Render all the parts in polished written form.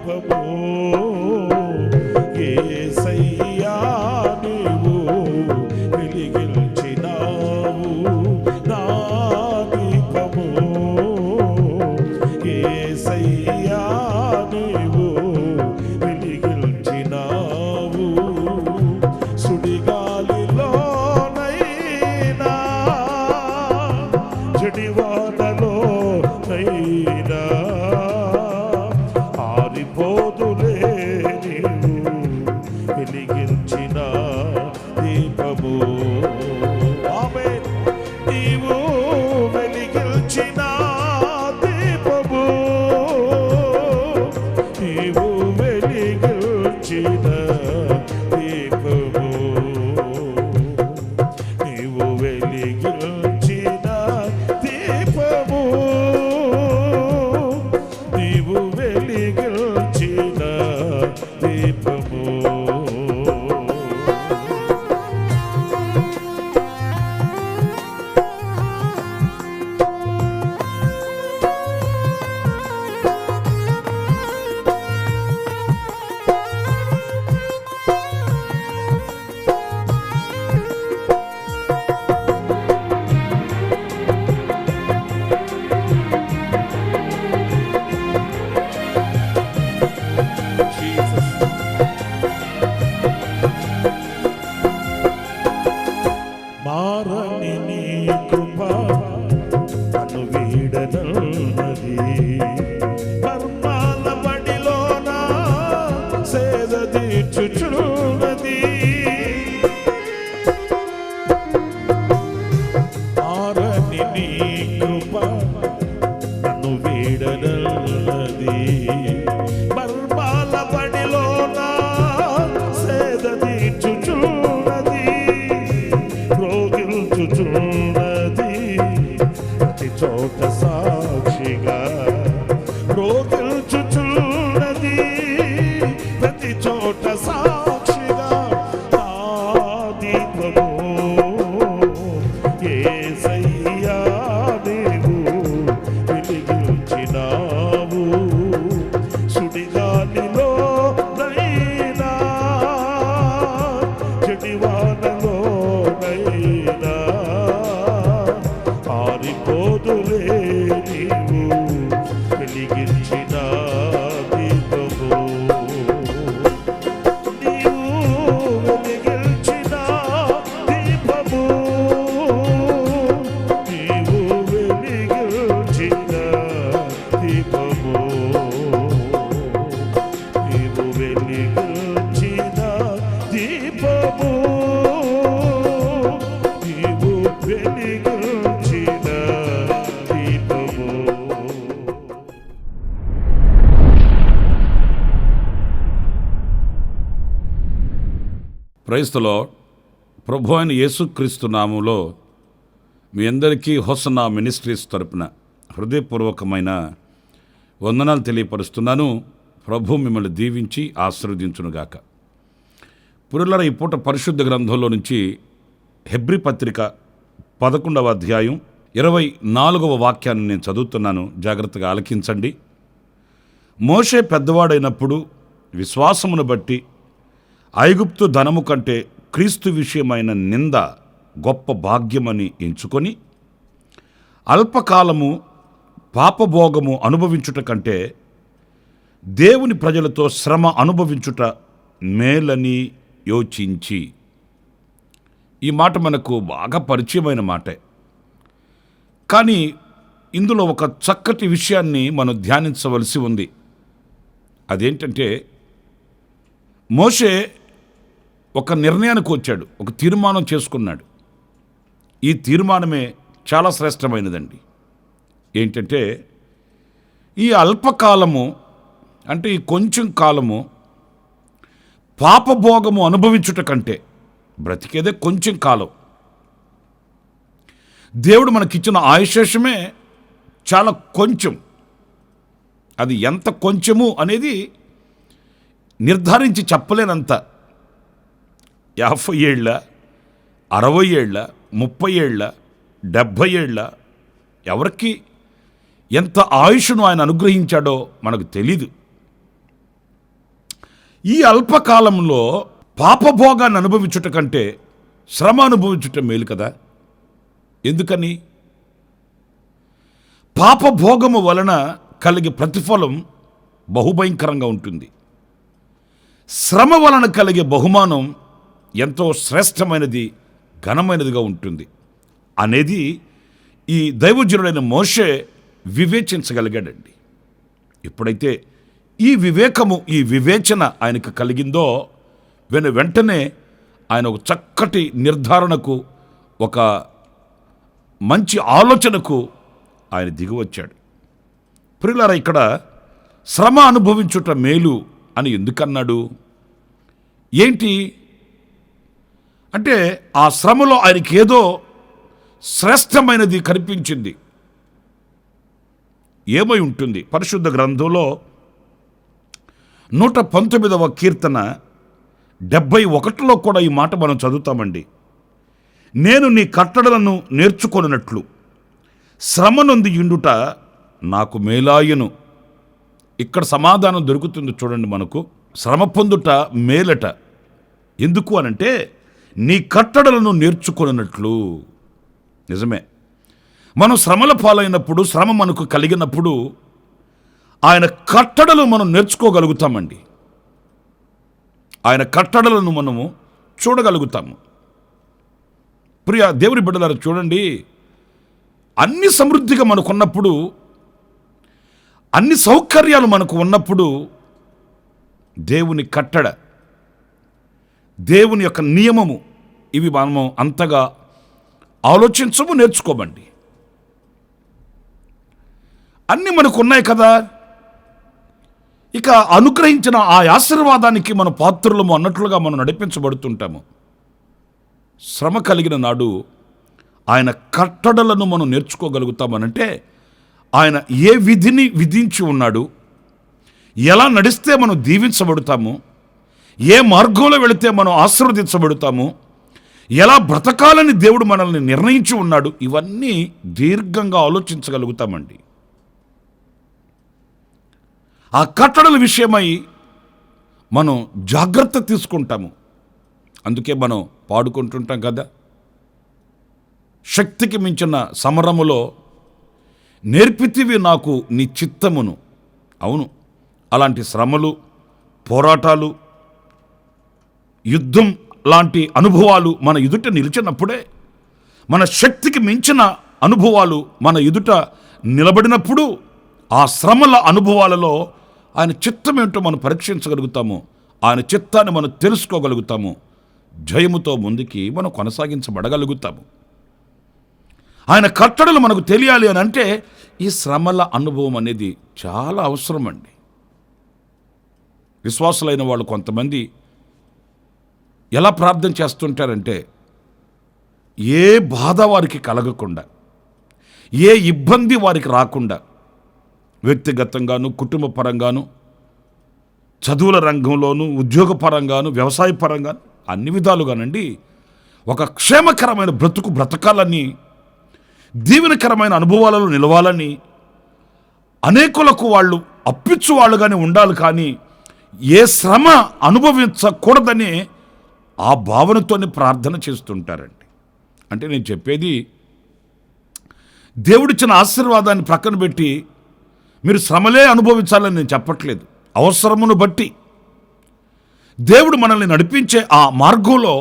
దీపము యేసయ్యా నీవు వెలిగించినావు నా దీపము యేసయ్యా నీవు వెలిగించినావు సుడిగాలిలోనైనా జడివానలోనైనా ఆరిపోదులే నీవు వెలిగించిన దీపము ఆమేన్ నీవు వెలిగించిన దీపము నీవు వెలిగించిన దీపము నీవు వెలిగించిన దీపము నీవు వెలిగించిన దీపము మారని నీ కృప నన్ను వీడనన్నది మర్మాల బడిలోన సేద తీర్చుచున్నది మారని నీ కృప నన్ను వీడనన్నది మర్మాల బడిలోన సేద తీర్చుచున్నది రోగిల్చుచున్నది ప్రతి చోట సాక్షిగా రోగిల్చుచున్నది ప్రతి చోట సాక్షిగా నా దీపము యేసయ్యా నీవు వెలిగించినావు సుడిగాలిలో నైనా జడివానలో నైనా ఆరిపోదులే నీవు వెలిగించిన దీపము నీవు వెలిగించిన దీపము నీవు వెలిగించిన దీపము నీవు వెలిగించిన దీపము నీవు వెలిగించిన దీపము. Praise the lord. ప్రభు అయిన యేసుక్రీస్తు నామములో మీ అందరికీ హోసన్నా మినిస్ట్రీస్ తరపున హృదయపూర్వకమైన వందనాలు తెలియపరుస్తున్నాను. ప్రభు మిమ్మల్ని దీవించి ఆశీర్వదించునుగాక. పురులర ఈ పూట పరిశుద్ధ గ్రంథంలో నుంచి హెబ్రీ పత్రిక 11వ అధ్యాయం 24వ వాక్యాన్ని నేను చదువుతున్నాను. జాగ్రత్తగా ఆలకించండి. మోషే పెద్దవాడైనప్పుడు విశ్వాసమును బట్టి ఐగుప్తు ధనము కంటే క్రీస్తు విషయమైన నింద గొప్ప భాగ్యమని ఎంచుకొని అల్పకాలము పాపభోగము అనుభవించుట కంటే దేవుని ప్రజలతో శ్రమ అనుభవించుట మేలని యోచించి. ఈ మాట మనకు బాగా పరిచయమైన మాటే. కానీ ఇందులో ఒక చక్కటి విషయాన్ని మనం ధ్యానించవలసి ఉంది. అదేంటంటే మోషే ఒక నిర్ణయానికి వచ్చాడు, ఒక తీర్మానం చేసుకున్నాడు. ఈ తీర్మానమే చాలా శ్రేష్టమైనదండి. ఏంటంటే ఈ అల్పకాలము అంటే ఈ కొంచెం కాలము పాపభోగము అనుభవించుట కంటే, బ్రతికేదే కొంచెం కాలం, దేవుడు మనకిచ్చిన ఆయుశేషమే చాలా కొంచెం. అది ఎంత కొంచెము అనేది నిర్ధారించి చెప్పలేనంత. 50 ఏళ్ళ, 60 ఏళ్ళ, 30 ఏళ్ళ, 70 ఏళ్ళ, ఎవరికి ఎంత ఆయుష్ను ఆయన అనుగ్రహించాడో మనకు తెలీదు. ఈ అల్పకాలంలో పాపభోగాన్ని అనుభవించుట కంటే శ్రమ అనుభవించుట మేలు కదా. ఎందుకని? పాపభోగము వలన కలిగే ప్రతిఫలం బహుభయంకరంగా ఉంటుంది. శ్రమ వలన కలిగే బహుమానం ఎంతో శ్రేష్టమైనది, ఘనమైనదిగా ఉంటుంది అనేది ఈ దైవజనుడైన మోషే వివేచించగలిగాడండి. ఎప్పుడైతే ఈ వివేకము, ఈ వివేచన ఆయనకు కలిగిందో వెంటనే ఆయన ఒక చక్కటి నిర్ధారణకు, ఒక మంచి ఆలోచనకు ఆయన దిగివచ్చాడు. ప్రియులారా, ఇక్కడ శ్రమ అనుభవించుట మేలు అని ఎందుకన్నాడు? ఏంటి అంటే ఆ శ్రమలో ఆయనకి ఏదో శ్రేష్టమైనది కనిపించింది. ఏమై ఉంటుంది? పరిశుద్ధ గ్రంథంలో 119వ కీర్తన 71లో కూడా ఈ మాట మనం చదువుతామండి. నేను నీ కట్టడలను నేర్చుకొనున్నట్లు శ్రమ నొంది ఇండుట నాకు మేలాయను. ఇక్కడ సమాధానం దొరుకుతుంది చూడండి మనకు. శ్రమ పొందుట మేలట. ఎందుకు అనంటే నీ కట్టడలను నేర్చుకొనున్నట్లు. నిజమే, మనం శ్రమల పాలైనప్పుడు, శ్రమ మనకు కలిగినప్పుడు ఆయన కట్టడలు మనం నేర్చుకోగలుగుతామండి. ఆయన కట్టడలను మనము చూడగలుగుతాము. ప్రియ దేవుని బిడ్డలారా, చూడండి, అన్ని సమృద్ధిగా మనకున్నప్పుడు, అన్ని సౌకర్యాలు మనకు ఉన్నప్పుడు దేవుని కట్టడ, దేవుని యొక్క నియమము, ఇవి మనము అంతగా ఆలోచించము, నేర్చుకోమండి. అన్నీ మనకు ఉన్నాయి కదా. ఇక అనుగ్రహించిన ఆ ఆశీర్వాదానికి మన పాత్రులము అన్నట్లుగా మనం నడిపించబడుతుంటాము. శ్రమ కలిగిన నాడు ఆయన కట్టడలను మనం నేర్చుకోగలుగుతామనంటే ఆయన ఏ విధిని విధించి ఉన్నాడు, ఎలా నడిస్తే మనం దీవించబడతాము, ఏ మార్గంలో వెళితే మనం ఆశీర్వదించబడతాము, ఎలా బ్రతకాలని దేవుడు మనల్ని నిర్ణయించి ఉన్నాడు, ఇవన్నీ దీర్ఘంగా ఆలోచించగలుగుతామండి. ఆ కట్టడల విషయమై మనం జాగ్రత్త తీసుకుంటాము. అందుకే మనం పాడుకుంటుంటాం కదా, శక్తికి మించిన సమరములో నేర్పితివి నాకు నీ చిత్తమును. అవును, అలాంటి శ్రమలు, పోరాటాలు, యుద్ధం లాంటి అనుభవాలు మన ఎదుట నిలిచినప్పుడే, మన శక్తికి మించిన అనుభవాలు మన ఎదుట నిలబడినప్పుడు, ఆ శ్రమల అనుభవాలలో ఆయన చిత్తం ఏంటో మనం పరీక్షించగలుగుతాము. ఆయన చిత్తాన్ని మనం తెలుసుకోగలుగుతాము. జయముతో ముందుకి మనం కొనసాగించబడగలుగుతాము. ఆయన కట్టడలు మనకు తెలియాలి అని అంటే ఈ శ్రమల అనుభవం అనేది చాలా అవసరం అండి. విశ్వాసులైన వాళ్ళు కొంతమంది ఎలా ప్రార్థన చేస్తుంటారంటే, ఏ బాధ వారికి కలగకుండా, ఏ ఇబ్బంది వారికి రాకుండా, వ్యక్తిగతంగాను, కుటుంబ పరంగాను, చదువుల రంగంలోను, ఉద్యోగపరంగాను, వ్యవసాయ పరంగాను, అన్ని విధాలుగానండి ఒక క్షేమకరమైన బ్రతుకు బ్రతకాలని, దీవెనకరమైన అనుభవాలలో నిలవాలని, అనేకులకు వాళ్ళు అప్పిచ్చు వాళ్ళుగానే ఉండాలి. కానీ ఏ శ్రమ అనుభవించకూడదని ఆ భావనతోనే ప్రార్థన చేస్తుంటారండి. అంటే నేను చెప్పేది, దేవుడిచ్చిన ఆశీర్వాదాన్ని ప్రక్కన పెట్టి మీరు శ్రమలే అనుభవించాలని నేను చెప్పట్లేదు. అవసరమును బట్టి దేవుడు మనల్ని నడిపించే ఆ మార్గంలో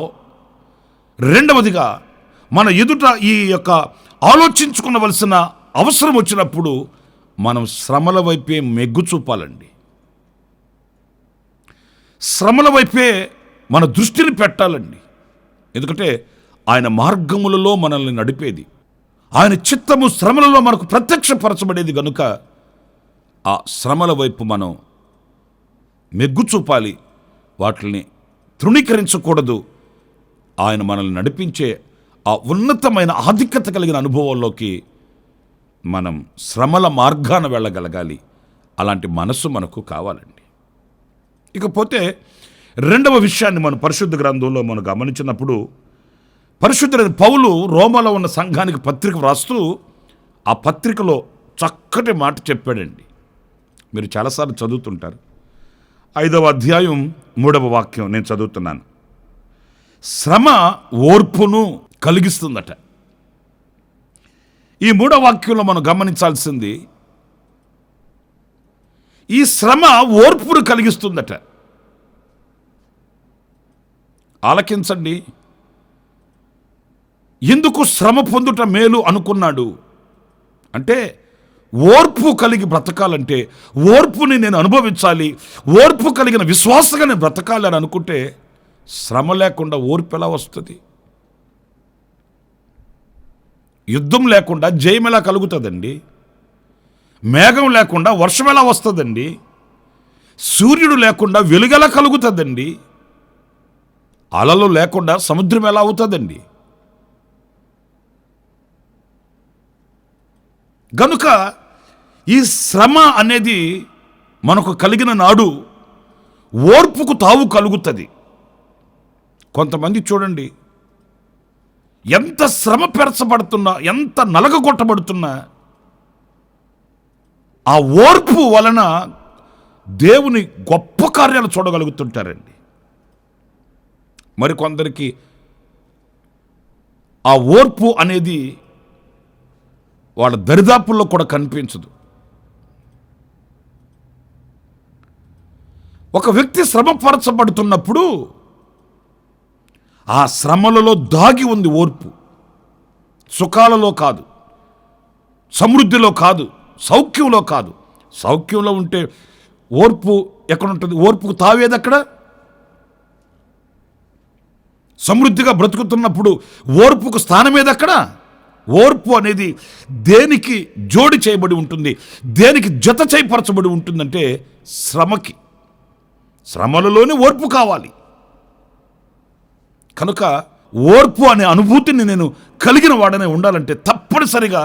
రెండవదిగా మన ఎదుట ఈ యొక్క ఆలోచించుకునవలసిన అవసరం వచ్చినప్పుడు మనం శ్రమల వైపే మెగ్గు చూపాలండి. శ్రమల వైపే మన దృష్టిని పెట్టాలండి. ఎందుకంటే ఆయన మార్గములలో మనల్ని నడిపేది, ఆయన చిత్తము శ్రమలలో మనకు ప్రత్యక్షపరచబడేది గనుక ఆ శ్రమల వైపు మనం మెగ్గు చూపాలి, వాటిని తృణీకరించకూడదు. ఆయన మనల్ని నడిపించే ఆ ఉన్నతమైన ఆధిక్యత కలిగిన అనుభవంలోకి మనం శ్రమల మార్గాన వెళ్ళగలగాలి. అలాంటి మనస్సు మనకు కావాలండి. ఇకపోతే రెండవ విషయాన్ని మనం పరిశుద్ధ గ్రంథంలో మనం గమనించినప్పుడు, పరిశుద్ధుడైన పౌలు రోమాలో ఉన్న సంఘానికి పత్రిక వ్రాస్తూ ఆ పత్రికలో చక్కటి మాట చెప్పాడండి. మీరు చాలాసార్లు చదువుతుంటారు. 5వ అధ్యాయం 3వ వాక్యం నేను చదువుతున్నాను. శ్రమ ఓర్పును కలిగిస్తుందట. ఈ 3వ వాక్యంలో మనం గమనించాల్సింది, ఈ శ్రమ ఓర్పును కలిగిస్తుందట. ఆలకించండి. ఎందుకు శ్రమ పొందుట మేలు అనుకున్నాడు అంటే, ఓర్పు కలిగి బ్రతకాలంటే, ఓర్పుని నేను అనుభవించాలి, ఓర్పు కలిగిన విశ్వాసంగా నేను బ్రతకాలి అని అనుకుంటే, శ్రమ లేకుండా ఓర్పు ఎలా వస్తుంది? యుద్ధం లేకుండా జయం ఎలా కలుగుతుందండి? మేఘం లేకుండా వర్షం ఎలా వస్తుందండి? సూర్యుడు లేకుండా వెలుగు ఎలా కలుగుతుందండి? అలలు లేకుండా సముద్రం ఎలా అవుతుందండి? గనుక ఈ శ్రమ అనేది మనకు కలిగిన నాడు ఓర్పుకు తావు కలుగుతుంది. కొంతమంది చూడండి, ఎంత శ్రమ పెరచబడుతున్నా, ఎంత నలగగొట్టబడుతున్నా, ఆ ఓర్పు వలన దేవుని గొప్ప కార్యాలు చూడగలుగుతుంటారండి. మరికొందరికి ఆ ఓర్పు అనేది వాళ్ళ దరిదాపుల్లో కూడా కనిపించదు. ఒక వ్యక్తి శ్రమపరచబడుతున్నప్పుడు ఆ శ్రమలలో దాగి ఉంది ఓర్పు. సుఖాలలో కాదు, సమృద్ధిలో కాదు, సౌఖ్యంలో కాదు. సౌఖ్యంలో ఉంటే ఓర్పు ఎక్కడుంటుంది? ఓర్పుకు తావేది అక్కడ? సమృద్ధిగా బ్రతుకుతున్నప్పుడు ఓర్పుకు స్థానం ఏది అక్కడ? ఓర్పు అనేది దేనికి జోడి చేయబడి ఉంటుంది, దేనికి జత చేయపరచబడి ఉంటుందంటే శ్రమకి. శ్రమలలోనే ఓర్పు కావాలి. కనుక ఓర్పు అనే అనుభూతిని నేను కలిగిన వాడనే ఉండాలంటే తప్పనిసరిగా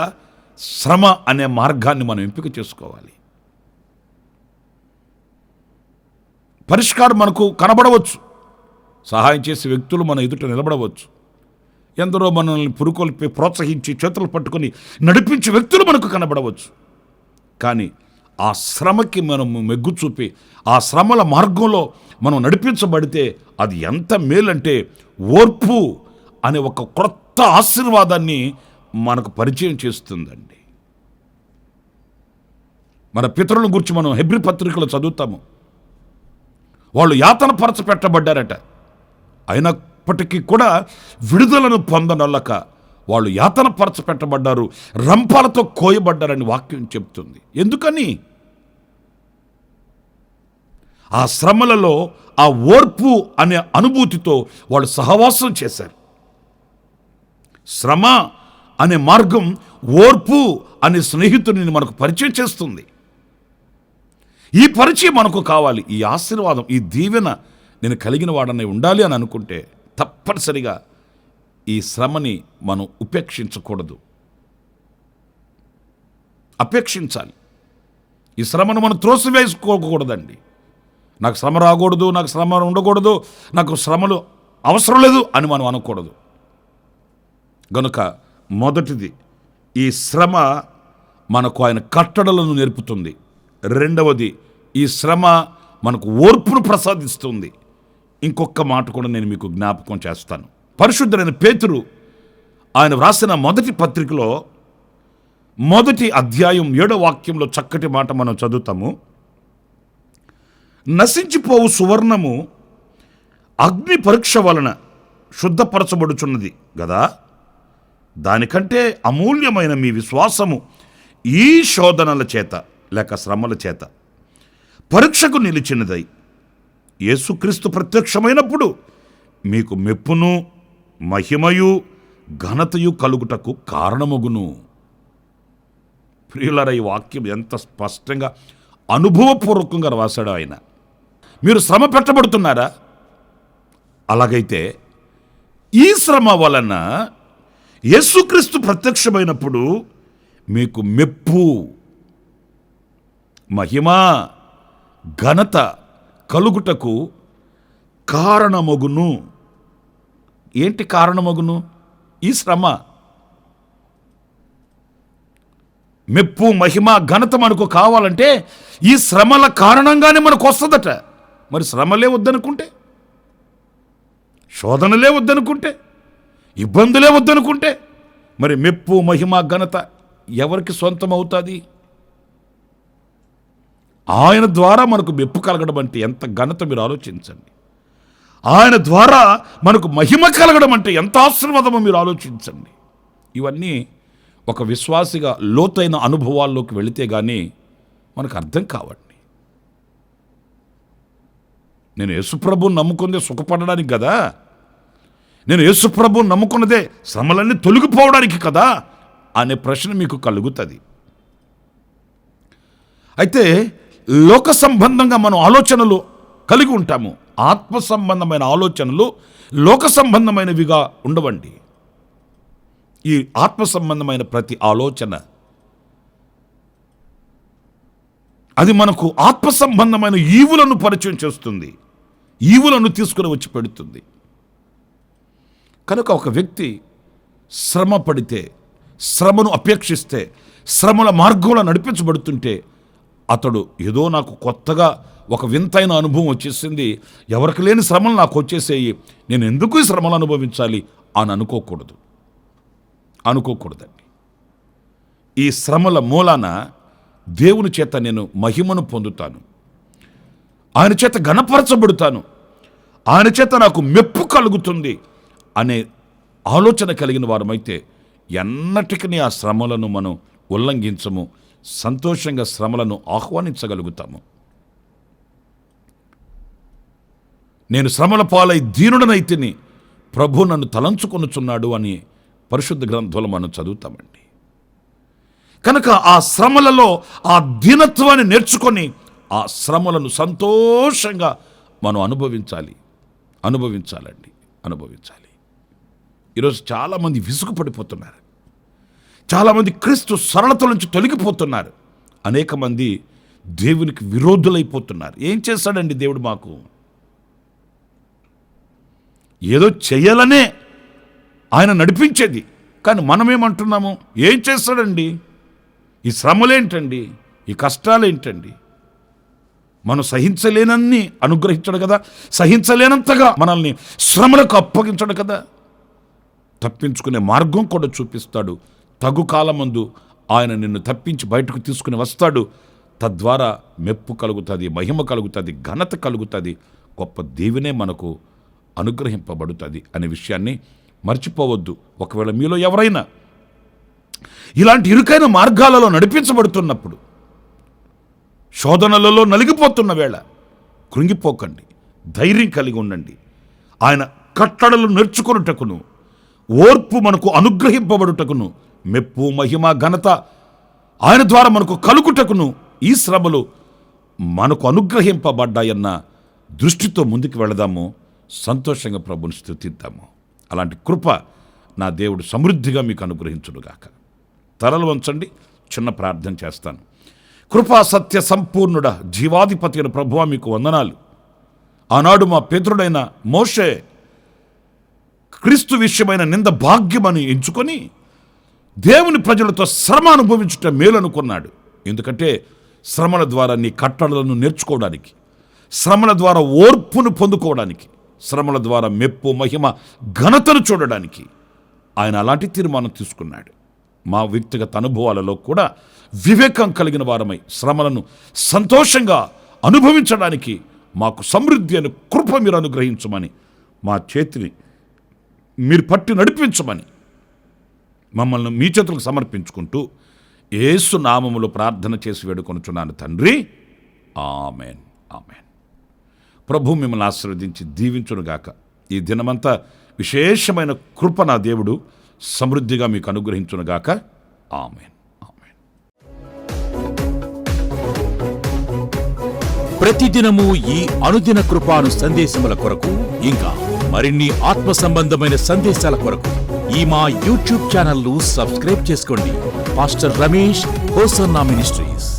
శ్రమ అనే మార్గాన్ని మనం ఎంపిక చేసుకోవాలి. పరిష్కారం మనకు కనబడవచ్చు, సహాయం చేసే వ్యక్తులు మన ఎదుట నిలబడవచ్చు, ఎందరో మనల్ని పురుకొల్పి ప్రోత్సహించి చేతులు పట్టుకొని నడిపించే వ్యక్తులు మనకు కనబడవచ్చు. కానీ ఆ శ్రమకి మనం మెగ్గు చూపి ఆ శ్రమల మార్గంలో మనం నడిపించబడితే అది ఎంత మేలంటే, ఓర్పు అనే ఒక క్రొత్త ఆశీర్వాదాన్ని మనకు పరిచయం చేస్తుందండి. మన పితరుల గురించి మనం హెబ్రీ పత్రికలో చదువుతాము. వాళ్ళు యాతన పరచపెట్టబడ్డారట, అయినప్పటికీ కూడా విడుదలను పొందనొల్లక వాళ్ళు యాతన పరచపెట్టబడ్డారు, రంపాలతో కోయబడ్డారని వాక్యం చెప్తుంది. ఎందుకని? ఆ శ్రమలలో ఆ ఓర్పు అనే అనుభూతితో వాళ్ళు సహవాసం చేశారు. శ్రమ అనే మార్గం ఓర్పు అనే స్నేహితుడిని మనకు పరిచయం చేస్తుంది. ఈ పరిచయం మనకు కావాలి. ఈ ఆశీర్వాదం, ఈ దీవెన నేను కలిగిన వాడనే ఉండాలి అని అనుకుంటే తప్పనిసరిగా ఈ శ్రమని మనం ఉపేక్షించకూడదు, అపేక్షించాలి. ఈ శ్రమను మనం త్రోసివేసుకోకూడదండి. నాకు శ్రమ రాకూడదు, నాకు శ్రమ ఉండకూడదు, నాకు శ్రమలు అవసరం లేదు అని మనం అనకూడదు. గనుక మొదటిది, ఈ శ్రమ మనకు ఆయన కట్టడలను నేర్పుతుంది. రెండవది, ఈ శ్రమ మనకు ఓర్పును ప్రసాదిస్తుంది. ఇంకొక మాట కూడా నేను మీకు జ్ఞాపకం చేస్తాను. పరిశుద్ధుడైన పేతురు ఆయన వ్రాసిన మొదటి పత్రికలో 1వ అధ్యాయం 7వ వాక్యంలో చక్కటి మాట మనం చదువుతాము. నశించిపోవు సువర్ణము అగ్ని పరీక్ష వలన శుద్ధపరచబడుచున్నది గదా, దానికంటే అమూల్యమైన మీ విశ్వాసము ఈ శోధనల చేత లేక శ్రమల చేత పరీక్షకు నిలిచినదై యేసుక్రీస్తు ప్రత్యక్షమైనప్పుడు మీకు మెప్పును మహిమయు ఘనతయు కలుగుటకు కారణమగును. ప్రియులారా, ఈ వాక్యం ఎంత స్పష్టంగా అనుభవపూర్వకంగా రాశాడో ఆయన. మీరు శ్రమ పెట్టబడుతున్నారా? అలాగైతే ఈ శ్రమ వలన యేసుక్రీస్తు ప్రత్యక్షమైనప్పుడు మీకు మెప్పు, మహిమ, ఘనత కలుగుటకు కారణమగును. ఏంటి కారణమగును? ఈ శ్రమ. మెప్పు, మహిమ, ఘనత మనకు కావాలంటే ఈ శ్రమల కారణంగానే మనకు వస్తుందట. మరి శ్రమలే వద్దనుకుంటే, శోధనలే వద్దనుకుంటే, ఇబ్బందులే వద్దనుకుంటే, మరి మెప్పు మహిమ ఘనత ఎవరికి సొంతం అవుతుంది? ఆయన ద్వారా మనకు మెప్పు కలగడం అంటే ఎంత ఘనత మీరు ఆలోచించండి. ఆయన ద్వారా మనకు మహిమ కలగడం అంటే ఎంత ఆశీర్వాదమో మీరు ఆలోచించండి. ఇవన్నీ ఒక విశ్వాసిగా లోతైన అనుభవాల్లోకి వెళితే కానీ మనకు అర్థం కావండి. నేను యేసుప్రభుని నమ్ముకుందే సుఖపడడానికి కదా, నేను యేసుప్రభుని నమ్ముకున్నదే శ్రమలన్నీ తొలగిపోవడానికి కదా అనే ప్రశ్న మీకు కలుగుతుంది. అయితే లోక సంబంధంగా మనం ఆలోచనలు కలిగి ఉంటాము. ఆత్మ సంబంధమైన ఆలోచనలు లోక సంబంధమైనవిగా ఉండవండి. ఈ ఆత్మ సంబంధమైన ప్రతి ఆలోచన అది మనకు ఆత్మ సంబంధమైన ఈవులను పరిచయం చేస్తుంది, ఈవులను తీసుకుని వచ్చి పెడుతుంది. కనుక ఒక వ్యక్తి శ్రమ పడితే, శ్రమను అపేక్షిస్తే, శ్రమల మార్గంలో నడిపించబడుతుంటే అతడు ఏదో నాకు కొత్తగా ఒక వింతైన అనుభవం వచ్చేసింది, ఎవరికి లేని శ్రమలు నాకు వచ్చేసేయి, నేను ఎందుకు ఈ శ్రమలు అనుభవించాలి అని అనుకోకూడదండి. ఈ శ్రమల మూలాన దేవుని చేత నేను మహిమను పొందుతాను, ఆయన చేత ఘనపరచబడుతాను, ఆయన చేత నాకు మెప్పు కలుగుతుంది అనే ఆలోచన కలిగిన వారమైతే ఎన్నటికీ ఆ శ్రమలను మనం ఉల్లంఘించము, సంతోషంగా శ్రమలను ఆహ్వానించగలుగుతాము. నేను శ్రమల పాలై దీనుడనైతిని, ప్రభు నన్ను తలంచుకొనుచున్నాడు అని పరిశుద్ధ గ్రంథంలో మనం చదువుతామండి. కనుక ఆ శ్రమలలో ఆ దీనత్వాన్ని నేర్చుకొని ఆ శ్రమలను సంతోషంగా మనం అనుభవించాలి. ఈరోజు చాలామంది విసుగు పడిపోతున్నారు, చాలామంది క్రీస్తు సరళత నుంచి తొలగిపోతున్నారు, అనేక మంది దేవునికి విరోధులైపోతున్నారు. ఏం చేశాడండి దేవుడు మాకు? ఏదో చెయ్యాలనే ఆయన నడిపించేది, కానీ మనమేమంటున్నాము? ఏం చేస్తాడండి? ఈ శ్రమలేంటండి, ఈ కష్టాలేంటండి? మనం సహించలేనన్ని అనుగ్రహించడు కదా, సహించలేనంతగా మనల్ని శ్రమలకు అప్పగించడు కదా, తప్పించుకునే మార్గం కూడా చూపిస్తాడు. తగు కాలమందు ఆయన నిన్ను తప్పించి బయటకు తీసుకుని వస్తాడు. తద్వారా మెప్పు కలుగుతుంది, మహిమ కలుగుతుంది, ఘనత కలుగుతుంది, గొప్ప దీవెనే మనకు అనుగ్రహింపబడుతుంది అనే విషయాన్ని మర్చిపోవద్దు. ఒకవేళ మీలో ఎవరైనా ఇలాంటి ఇరుకైన మార్గాలలో నడిపించబడుతున్నప్పుడు, శోధనలలో నలిగిపోతున్న వేళ కృంగిపోకండి, ధైర్యం కలిగి ఉండండి. ఆయన కట్టడలు నేర్చుకొనుటకును, ఓర్పు మనకు అనుగ్రహింపబడుటకును, మెప్పు మహిమ ఘనత ఆయన ద్వారా మనకు కలుగుటకును ఈ శ్రమలు మనకు అనుగ్రహింపబడ్డాయన్న దృష్టితో ముందుకు వెళదాము. సంతోషంగా ప్రభుని స్తుతిద్దాము. అలాంటి కృప నా దేవుడు సమృద్ధిగా మీకు అనుగ్రహించుడుగాక. తలలు వంచండి, చిన్న ప్రార్థన చేస్తాను. కృపా సత్య సంపూర్ణుడ జీవాధిపతి అయిన ప్రభువా మీకు వందనాలు. ఆనాడు మా పితరుడైన మోషే క్రీస్తు విషయమైన నింద భాగ్యమని ఎంచుకొని దేవుని ప్రజలతో శ్రమ అనుభవించుట మేలనుకున్నాడు. ఎందుకంటే శ్రమల ద్వారా నీ కట్టడలను నేర్చుకోవడానికి, శ్రమల ద్వారా ఓర్పును పొందుకోవడానికి, శ్రమల ద్వారా మెప్పు మహిమ ఘనతను చూడడానికి ఆయన అలాంటి తీర్మానం తీసుకున్నాడు. మా వ్యక్తిగత అనుభవాలలో కూడా వివేకం కలిగిన వారమై శ్రమలను సంతోషంగా అనుభవించడానికి మాకు సమృద్ధి అని కృప మీరు అనుగ్రహించమని, మా చేతిని మీరు పట్టి నడిపించమని మమ్మల్ని మీ చేతులకు సమర్పించుకుంటూ యేసు నామములో ప్రార్థన చేసి వేడుకొనుచున్నాను తండ్రి. Amen, amen. ప్రభు మిమ్మల్ని ఆశీర్వదించి దీవించునుగాక. ఈ దినమంతా విశేషమైన కృప నా దేవుడు సమృద్ధిగా మీకు అనుగ్రహించునుగాక. Amen, amen. ప్రతిదినము ఈ అనుదిన కృపాను సందేశముల కొరకు, ఇంకా మరిన్ని ఆత్మ సంబంధమైన సందేశాల కొరకు ఈ మా యూట్యూబ్ ఛానల్ ను సబ్స్క్రైబ్ చేసుకోండి. Pastor Ramesh hosanna ministries.